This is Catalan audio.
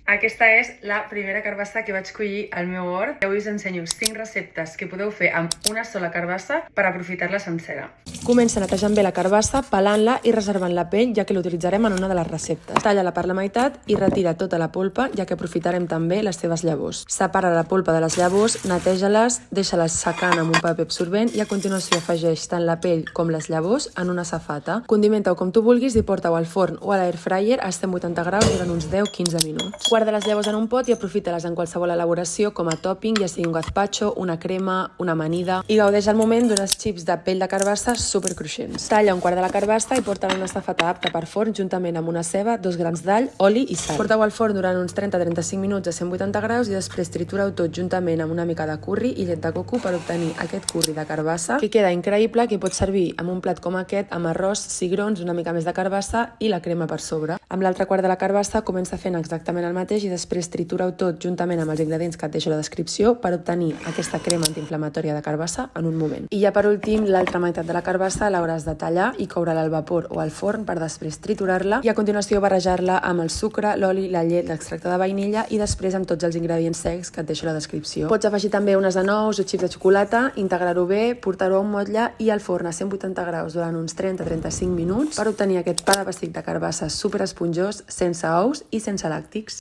Aquesta és la primera carbassa que vaig collir al meu hort. Avui us ensenyo 5 receptes que podeu fer amb una sola carbassa per aprofitar-la sencera. Comença netejant bé la carbassa, pelant-la i reservant la pell, ja que l'utilitzarem en una de les receptes. Talla-la per la meitat i retira tota la polpa, ja que aprofitarem també les seves llavors. Separa la polpa de les llavors, neteja-les, deixa-les secant amb un paper absorbent i a continuació afegeix tant la pell com les llavors en una safata. Condimenta-ho com tu vulguis i porta-ho al forn o a l'air fryer a 180 graus durant uns 10-15 minuts. Guarda les llavors en un pot i aprofita-les en qualsevol elaboració com a topping, ja sigui un gazpacho, una crema, una amanida, i gaudeix al moment d'unes xips de pell de carbassa supercruixents. Talla un quart de la carbassa i porta-la en una safata apta per forn juntament amb una ceba, 2 grans d'all, oli i sal. Porta-ho al forn durant uns 30-35 minuts a 180 graus i després tritura-ho tot juntament amb una mica de curri i llet de coco per obtenir aquest curri de carbassa que queda increïble, que pot servir amb un plat com aquest amb arròs, cigrons, una mica més de carbassa i la crema per sobre. Amb l'altre quart de la carbassa comença fent exactament el mateix i després tritura-ho tot juntament amb els ingredients que et deixo a la descripció per obtenir aquesta crema antiinflamatòria de carbassa en un moment. I ja per últim, l'altra meitat de la carbassa l'hauràs de tallar i coure-la al vapor o al forn per després triturar-la i a continuació barrejar-la amb el sucre, l'oli, la llet, l'extracte de vainilla i després amb tots els ingredients secs que et deixo a la descripció. Pots afegir també unes de nous o xips de xocolata, integrar-ho bé, portar-ho a un motlle i al forn a 180 graus durant uns 30-35 minuts per obtenir aquest pa de pessic de carbassa super esponjós, sense ous i sense làctics.